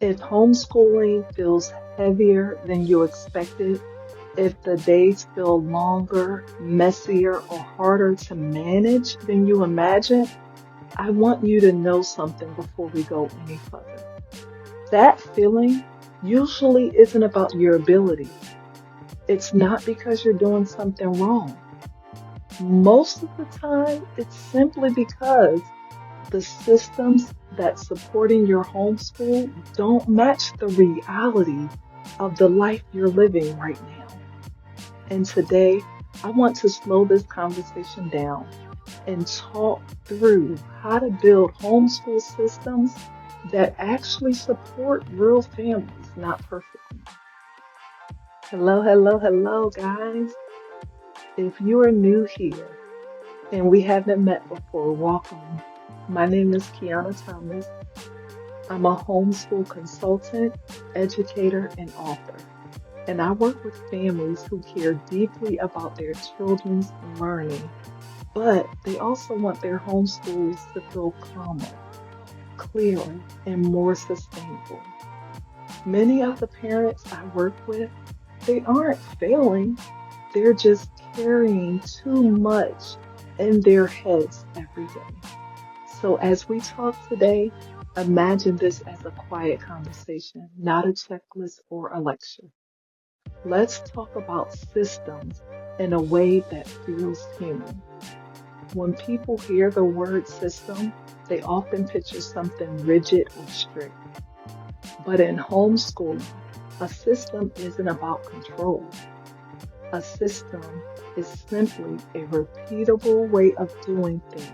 If homeschooling feels heavier than you expected, if the days feel longer, messier, or harder to manage than you imagined, I want you to know something before we go any further. That feeling usually isn't about your ability. It's not because you're doing something wrong. Most of the time, it's simply because the systems that supporting your homeschool don't match the reality of the life you're living right now. And today, I want to slow this conversation down and talk through how to build homeschool systems that actually support real families, not perfect ones. Hello, hello, hello, guys. If you are new here and we haven't met before, welcome. My name is Kiyana Thomas. I'm a homeschool consultant, educator, and author. And I work with families who care deeply about their children's learning, but they also want their homeschools to feel calmer, clearer, and more sustainable. Many of the parents I work with, they aren't failing, they're just carrying too much in their heads every day. So as we talk today, imagine this as a quiet conversation, not a checklist or a lecture. Let's talk about systems in a way that feels human. When people hear the word system, they often picture something rigid or strict. But in homeschooling, a system isn't about control. A system is simply a repeatable way of doing things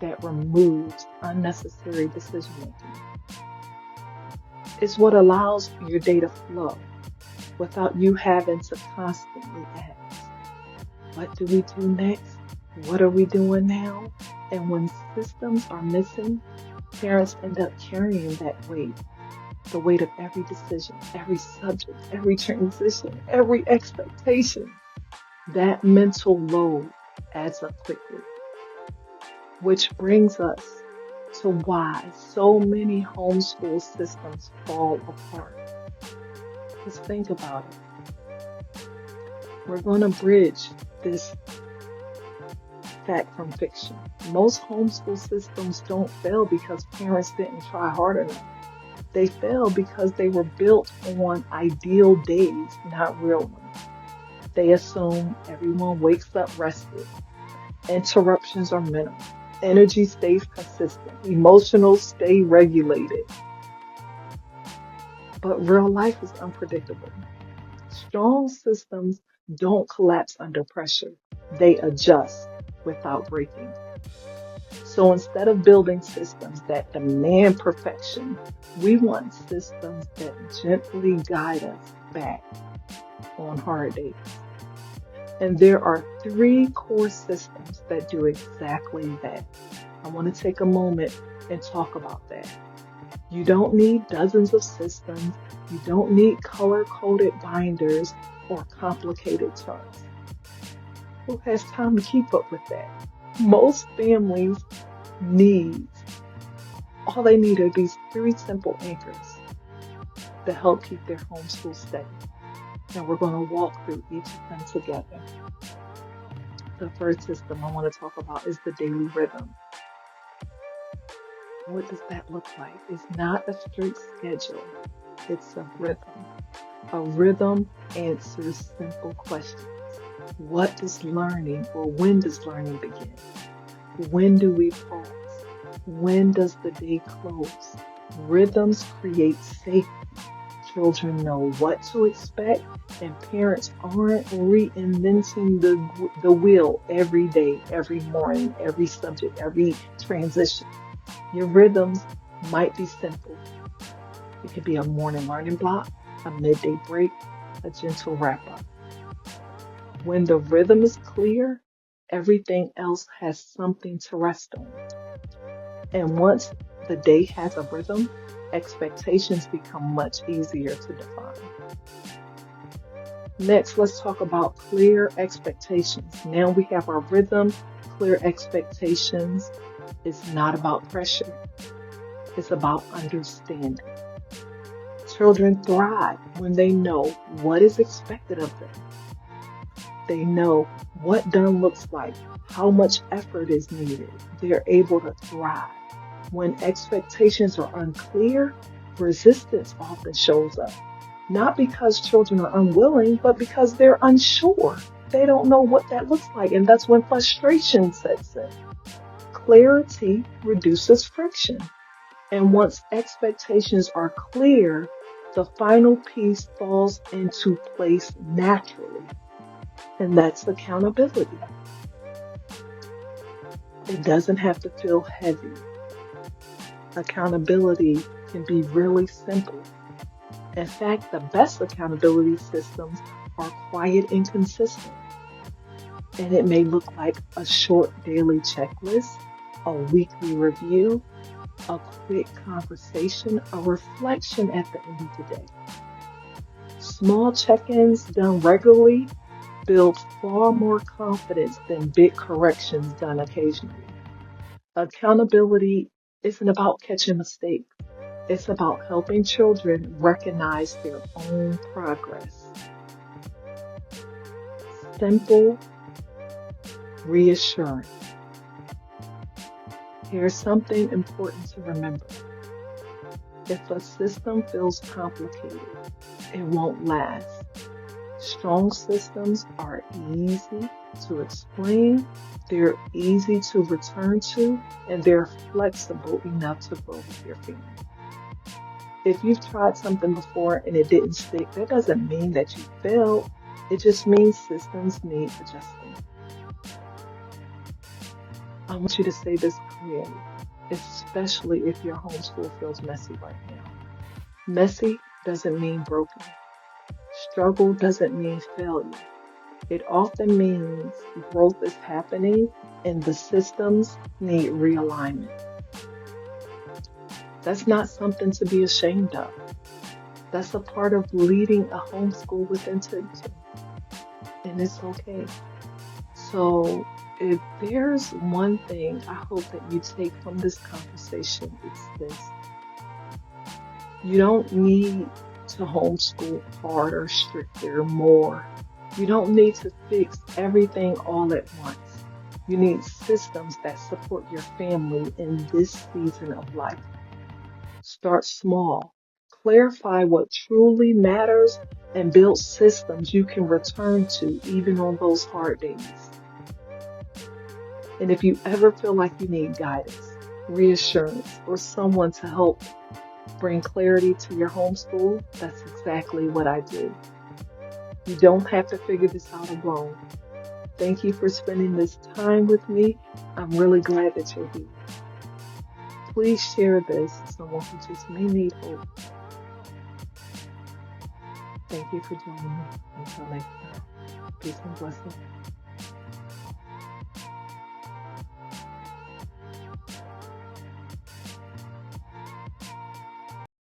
that removes unnecessary decision making. It's what allows your day to flow without you having to constantly ask, what do we do next? What are we doing now? And when systems are missing, parents end up carrying that weight, the weight of every decision, every subject, every transition, every expectation. That mental load adds up quickly, which brings us to why so many homeschool systems fall apart. Just think about it. We're going to bridge this fact from fiction. Most homeschool systems don't fail because parents didn't try hard enough. They fail because they were built on ideal days, not real ones. They assume everyone wakes up rested, interruptions are minimal, energy stays consistent, emotions stay regulated. But real life is unpredictable. Strong systems don't collapse under pressure. They adjust without breaking. So instead of building systems that demand perfection, we want systems that gently guide us back on hard days. And there are three core systems that do exactly that. I want to take a moment and talk about that. You don't need dozens of systems. You don't need color-coded binders or complicated charts. Who has time to keep up with that? Most families need, all they need are these three simple anchors to help keep their homeschool steady. And we're going to walk through each of them together. The first system I want to talk about is the daily rhythm. What does that look like? It's not a strict schedule. It's a rhythm. A rhythm answers simple questions. What does learning or when does learning begin? When do we pause? When does the day close? Rhythms create safety. Children know what to expect, and parents aren't reinventing the wheel every day, every morning, every subject, every transition. Your rhythms might be simple. It could be a morning learning block, a midday break, a gentle wrap up. When the rhythm is clear, everything else has something to rest on. And once the day has a rhythm, expectations become much easier to define. Next, let's talk about clear expectations. Now we have our rhythm, clear expectations. It's not about pressure. It's about understanding. Children thrive when they know what is expected of them. They know what done looks like, how much effort is needed. They're able to thrive. When expectations are unclear, resistance often shows up. Not because children are unwilling, but because they're unsure. They don't know what that looks like, and that's when frustration sets in. Clarity reduces friction. And once expectations are clear, the final piece falls into place naturally. And that's accountability. It doesn't have to feel heavy. Accountability can be really simple. In fact, the best accountability systems are quiet and consistent. And it may look like a short daily checklist, a weekly review, a quick conversation, a reflection at the end of the day. Small check-ins done regularly build far more confidence than big corrections done occasionally. Accountability isn't about catching mistakes. It's about helping children recognize their own progress. Simple, reassuring. Here's something important to remember. If a system feels complicated, it won't last. Strong systems are easy to explain, they're easy to return to, and they're flexible enough to grow with your family. If you've tried something before and it didn't stick, that doesn't mean that you failed. It just means systems need adjusting. I want you to say this clearly, especially if your homeschool feels messy right now. Messy doesn't mean broken. Struggle doesn't mean failure. It often means growth is happening and the systems need realignment. That's not something to be ashamed of. That's a part of leading a homeschool with intention. And it's okay. So if there's one thing I hope that you take from this conversation, it's this. You don't need to homeschool harder, stricter, more. You don't need to fix everything all at once. You need systems that support your family in this season of life. Start small. Clarify what truly matters and build systems you can return to even on those hard days. And if you ever feel like you need guidance, reassurance, or someone to help bring clarity to your homeschool, that's exactly what I do. You don't have to figure this out alone. Thank you for spending this time with me. I'm really glad that you're here. Please share this with someone who just may need hope. Thank you for joining me. Until next time, peace and blessings.